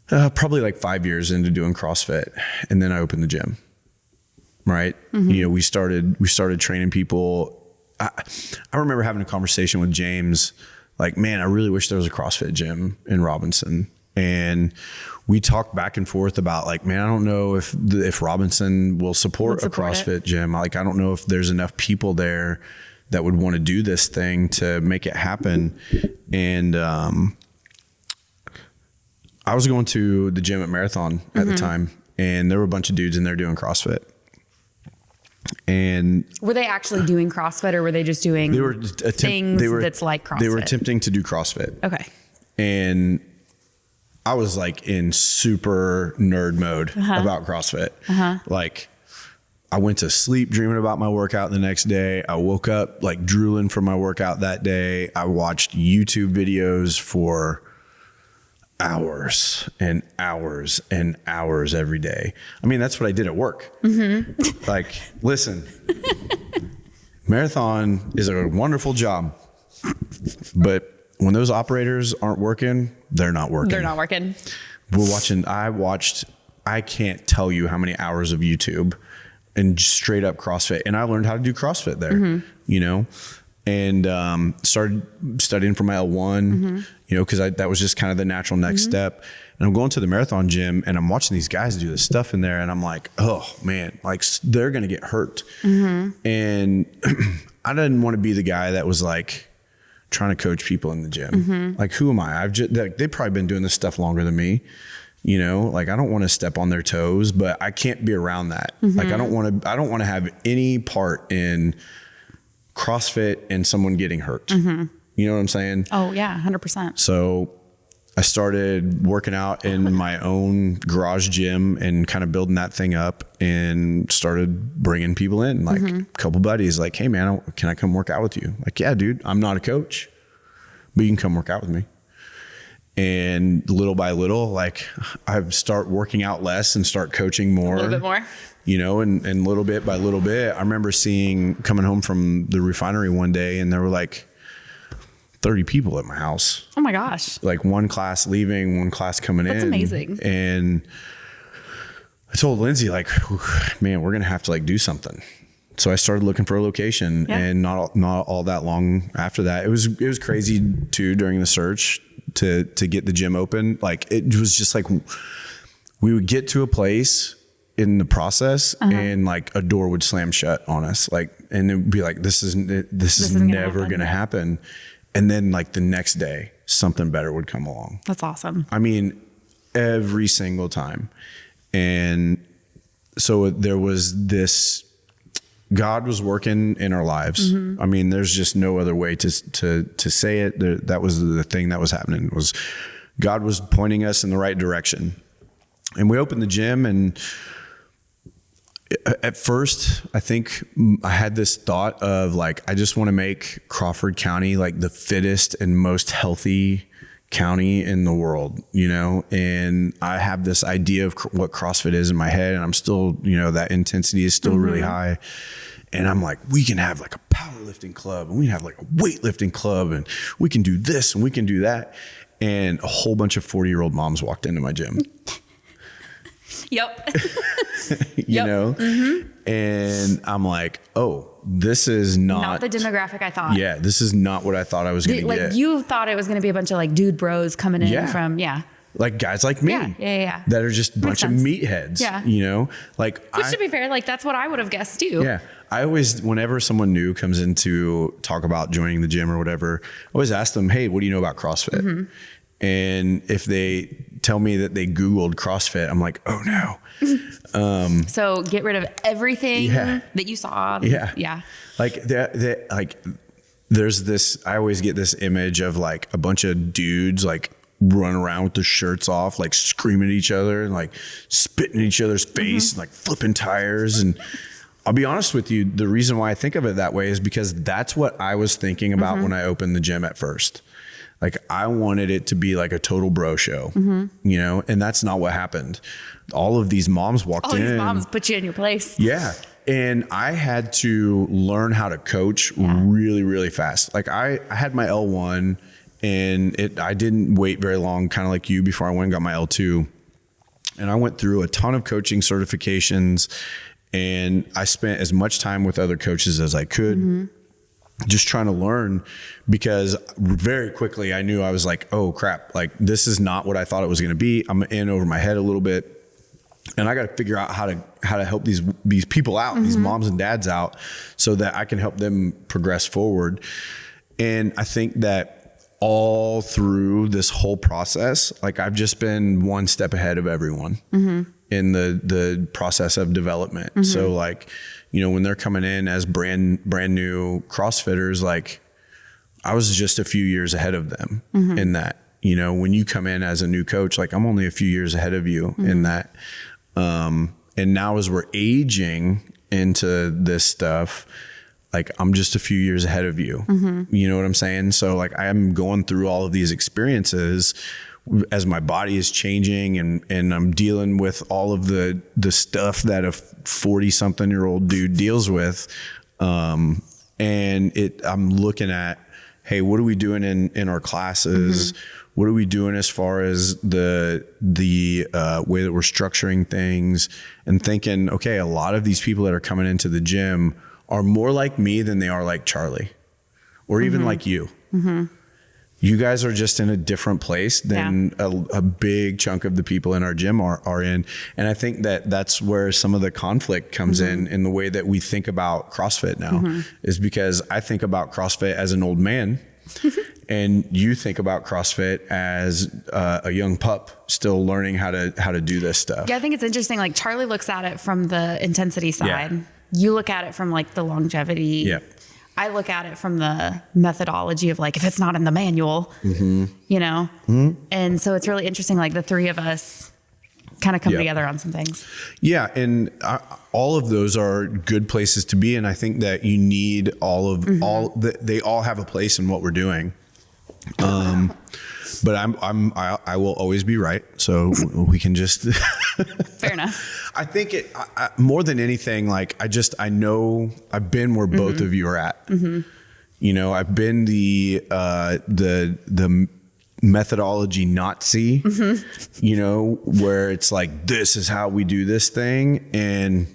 Probably like 5 years into doing CrossFit, and then I opened the gym. Right, you know, we started training people. I remember having a conversation with James, like, man, I really wish there was a CrossFit gym in Robinson. And we talked back and forth about like, man, I don't know if Robinson will support a CrossFit gym. Like, I don't know if there's enough people there that would want to do this thing to make it happen. And I was going to the gym at Marathon at the time, and there were a bunch of dudes in there doing CrossFit. And were they actually doing CrossFit, or were they just doing things that's like CrossFit? They were attempting to do CrossFit. Okay. And I was like in super nerd mode about CrossFit. Like I went to sleep dreaming about my workout the next day. I woke up like drooling for my workout that day. I watched YouTube videos for hours and hours and hours every day. I mean, that's what I did at work. Like, listen, Marathon is a wonderful job, but when those operators aren't working, they're not working. I can't tell you how many hours of YouTube and straight up CrossFit. And I learned how to do CrossFit there, you know, and started studying for my L1, you know, because that was just kind of the natural next step. And I'm going to the Marathon gym and I'm watching these guys do this stuff in there. And I'm like, oh man, like they're going to get hurt. And I didn't want to be the guy that was like trying to coach people in the gym. Like, who am I? They've probably been doing this stuff longer than me. You know, like I don't want to step on their toes, but I can't be around that. Like I don't want to have any part in CrossFit and someone getting hurt. You know what I'm saying? Oh yeah, 100%. So I started working out in my own garage gym and kind of building that thing up and started bringing people in, like a couple buddies, like, hey man, can I come work out with you? Like, yeah, dude, I'm not a coach, but you can come work out with me. And little by little, like I start working out less and start coaching more. A little bit more. You know, and little bit by little bit, I remember coming home from the refinery one day and there were like 30 people at my house. Oh my gosh. Like one class leaving, one class coming in. That's amazing. And I told Lindsay, like, man, we're going to have to like do something. So I started looking for a location, and not all that long after that, it was crazy too during the search to get the gym open. Like it was just like, we would get to a place in the process and like a door would slam shut on us. Like, and it would be like, this is never going to happen. And then like the next day, something better would come along. That's awesome. I mean, every single time. And so there was this, God was working in our lives. I mean, there's just no other way to say it. That was the thing that was happening, was God was pointing us in the right direction. And we opened the gym, and at first, I think I had this thought of like, I just want to make Crawford County like the fittest and most healthy county in the world, you know? And I have this idea of what CrossFit is in my head, and I'm still, you know, that intensity is still really high. And I'm like, we can have like a powerlifting club, and we can have like a weightlifting club, and we can do this and we can do that. And a whole bunch of 40-year-old moms walked into my gym. Yep. you know? And I'm like, oh, this is not the demographic I thought. Yeah, this is not what I thought I was going to get. Like you thought it was going to be a bunch of like dude bros coming in from, like guys like me. Yeah. That are just a bunch of meatheads. Yeah. You know? Like, which to be fair, like that's what I would have guessed too. Yeah. I always, whenever someone new comes in to talk about joining the gym or whatever, I always ask them, hey, what do you know about CrossFit? And if they tell me that they Googled CrossFit, I'm like, oh no. So get rid of everything that you saw. Yeah. Like like there's this, I always get this image of like a bunch of dudes like run around with their shirts off, like screaming at each other and like spitting in each other's face and like flipping tires. And I'll be honest with you, the reason why I think of it that way is because that's what I was thinking about when I opened the gym at first. Like I wanted it to be like a total bro show, you know, and that's not what happened. All of these moms walked in. All these moms put you in your place. Yeah. And I had to learn how to coach really, really fast. Like I had my L1 and I didn't wait very long, kind of like you, before I went and got my L2. And I went through a ton of coaching certifications, and I spent as much time with other coaches as I could. Just trying to learn, because very quickly I knew I was like, oh crap, like this is not what I thought it was going to be. I'm in over my head a little bit, and I got to figure out how to help these people out, these moms and dads out, so that I can help them progress forward. And I think that all through this whole process, like I've just been one step ahead of everyone in the process of development. So like, you know, when they're coming in as brand new CrossFitters, like I was just a few years ahead of them in that. You know, when you come in as a new coach, like I'm only a few years ahead of you in that. And now as we're aging into this stuff, like I'm just a few years ahead of you. You know what I'm saying? So like I'm going through all of these experiences as my body is changing, and I'm dealing with all of the stuff that a 40-something-year-old dude deals with. And I'm looking at, hey, what are we doing in our classes? What are we doing as far as the way that we're structuring things, and thinking, okay, a lot of these people that are coming into the gym are more like me than they are like Charlie, or even like you. You guys are just in a different place than a big chunk of the people in our gym are in. And I think that that's where some of the conflict comes in the way that we think about CrossFit now, is because I think about CrossFit as an old man and you think about CrossFit as a young pup still learning how to do this stuff. Yeah, I think it's interesting. Like Charlie looks at it from the intensity side. You look at it from like the longevity. I look at it from the methodology of like, if it's not in the manual, you know? And so it's really interesting. Like the three of us kind of come together on some things. Yeah. And all of those are good places to be. And I think that you need all that. They all have a place in what we're doing. but I will always be right. So we can just fair enough. I think I more than anything, like I know I've been where both of you are at. You know, I've been the methodology Nazi, you know, where it's like, this is how we do this thing. And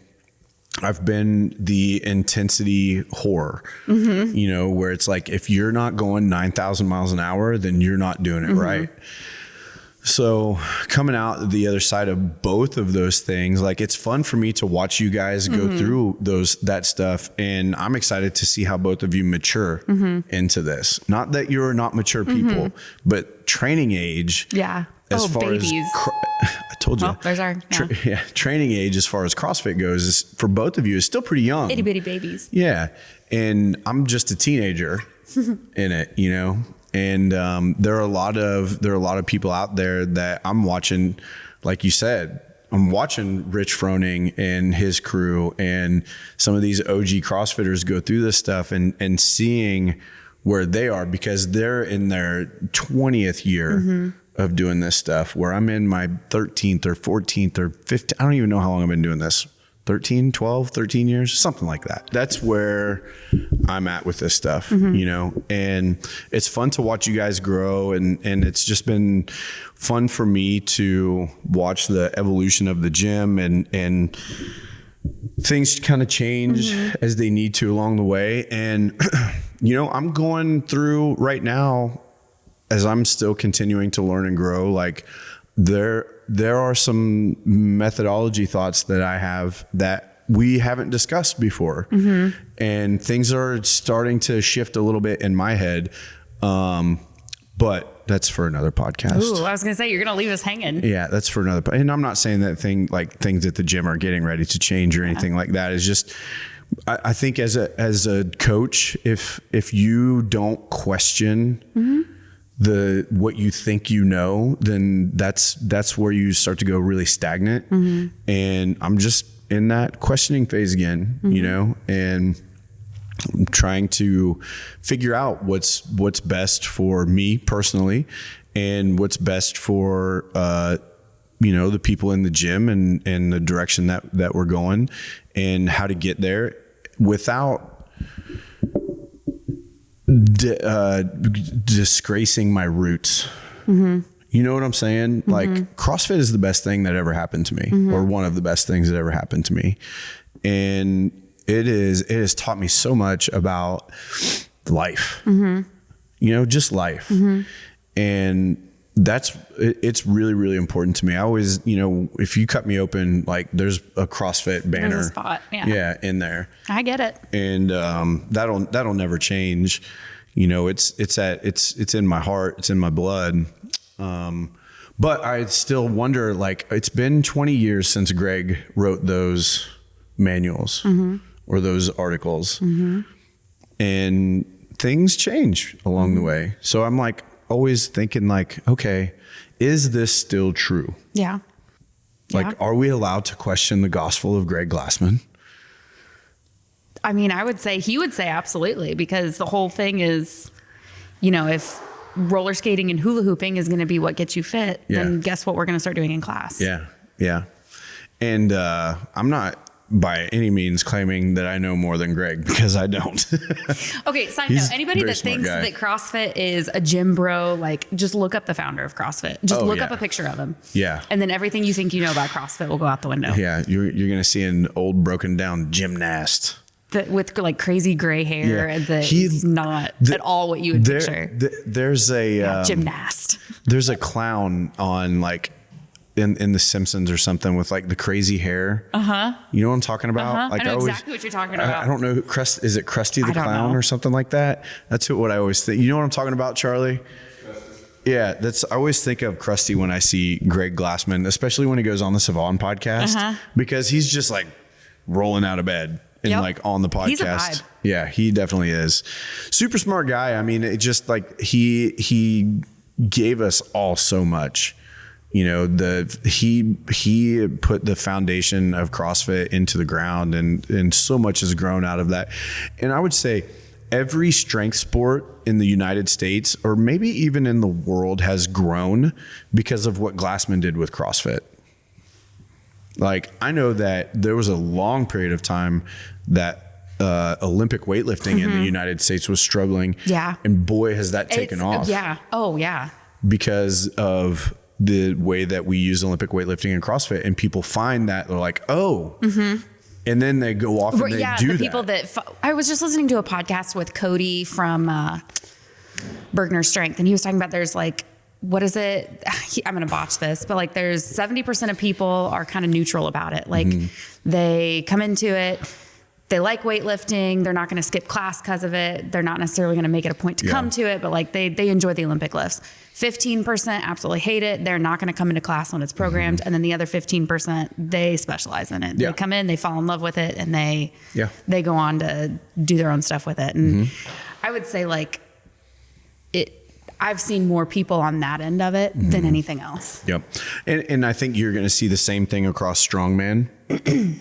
I've been the intensity whore, you know, where it's like, if you're not going 9,000 miles an hour, then you're not doing it right. So coming out the other side of both of those things, like, it's fun for me to watch you guys go through that stuff. And I'm excited to see how both of you mature into this. Not that you're not mature people, but training age. Yeah. As far babies. I told you. Oh, there's our training age as far as CrossFit goes is, for both of you, is still pretty young. Itty bitty babies. Yeah. And I'm just a teenager in it, you know. And there are a lot of people out there that I'm watching, like you said. I'm watching Rich Froning and his crew and some of these OG CrossFitters go through this stuff and seeing where they are, because they're in their 20th year of doing this stuff, where I'm in my 13th or 14th or 15th. I don't even know how long I've been doing this. 13 years, something like that. That's where I'm at with this stuff, you know, and it's fun to watch you guys grow. And it's just been fun for me to watch the evolution of the gym, and things kind of change as they need to along the way. And, you know, I'm going through right now, as I'm still continuing to learn and grow, like there are some methodology thoughts that I have that we haven't discussed before. And things are starting to shift a little bit in my head. But that's for another podcast. Ooh, I was going to say, you're going to leave us hanging. Yeah, that's for another. And I'm not saying that things at the gym are getting ready to change or anything like that. It's just, I think as a coach, if you don't question what you think you know, then that's where you start to go really stagnant. And I'm just in that questioning phase again, you know, and I'm trying to figure out what's best for me personally, and what's best for you know, the people in the gym and the direction that we're going, and how to get there without disgracing my roots. You know what I'm saying? Like, CrossFit is the best thing that ever happened to me, or one of the best things that ever happened to me. And it has taught me so much about life, you know, just life. And it's really, really important to me. I always, you know, if you cut me open, like, there's a CrossFit banner. There's a spot. Yeah, in there. I get it. And that'll never change. You know, it's in my heart, it's in my blood. But I still wonder, like, it's been 20 years since Greg wrote those manuals or those articles, and things change along the way. So I'm like always thinking, like, okay, is this still true? Yeah. Like, are we allowed to question the gospel of Greg Glassman? I mean, he would say absolutely, because the whole thing is, you know, if roller skating and hula hooping is going to be what gets you fit, then guess what we're going to start doing in class? Yeah. Yeah. And I'm not by any means claiming that I know more than Greg, because I don't. Okay. Side note, anybody that thinks that CrossFit is a gym bro, like, just look up the founder of CrossFit. Just look up a picture of him. Yeah. And then everything you think you know about CrossFit will go out the window. Yeah. You're going to see an old broken down gymnast. With like crazy gray hair, he's not at all what you would picture. There's a gymnast. There's a clown on, like, in The Simpsons or something, with like the crazy hair. You know what I'm talking about? Like, I know exactly what you're talking about. I don't know. Is it Krusty the Clown or something like that? That's what I always think. You know what I'm talking about, Charlie? Yeah, I always think of Krusty when I see Greg Glassman, especially when he goes on the Savon podcast, because he's just like rolling out of bed. And like on the podcast. He's a vibe. Yeah, he definitely is. Super smart guy. I mean, it just like he gave us all so much. You know, he put the foundation of CrossFit into the ground, and so much has grown out of that. And I would say every strength sport in the United States, or maybe even in the world, has grown because of what Glassman did with CrossFit. Like, I know that there was a long period of time that Olympic weightlifting in the United States was struggling. Yeah. And boy, has that taken off. Yeah. Oh, yeah. Because of the way that we use Olympic weightlifting and CrossFit, and people find that they're like, oh, and then they go off and they do that. People that I was just listening to a podcast with Cody from Bergner Strength, and he was talking about there's like, what is it? I'm going to botch this, but like there's 70% of people are kind of neutral about it. Like they come into it, they like weightlifting. They're not going to skip class because of it. They're not necessarily going to make it a point to come to it, but like they enjoy the Olympic lifts. 15% absolutely hate it. They're not going to come into class when it's programmed. And then the other 15%, they specialize in it. They come in, they fall in love with it, and they go on to do their own stuff with it. And I would say like I've seen more people on that end of it than anything else. Yep. And I think you're going to see the same thing across strongman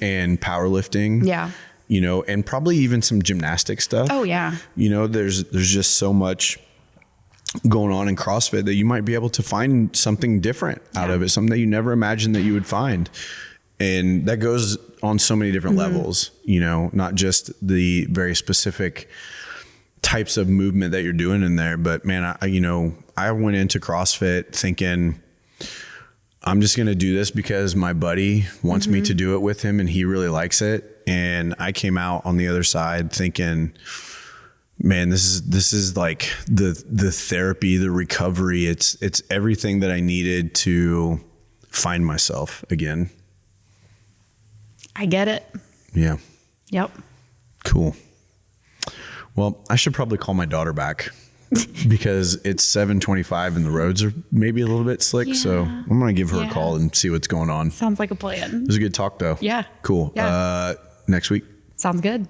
and powerlifting. Yeah. You know, and probably even some gymnastic stuff. Oh yeah. You know, there's just so much going on in CrossFit that you might be able to find something different out of it, something that you never imagined that you would find. And that goes on so many different levels, you know, not just the very specific types of movement that you're doing in there, but man, I went into CrossFit thinking I'm just going to do this because my buddy wants me to do it with him and he really likes it. And I came out on the other side thinking, man, this is like the therapy, the recovery. It's everything that I needed to find myself again. I get it. Yeah. Yep. Cool. Well, I should probably call my daughter back because it's 7:25 and the roads are maybe a little bit slick. Yeah. So I'm going to give her a call and see what's going on. Sounds like a plan. It was a good talk though. Yeah. Cool. Yeah. Next week. Sounds good.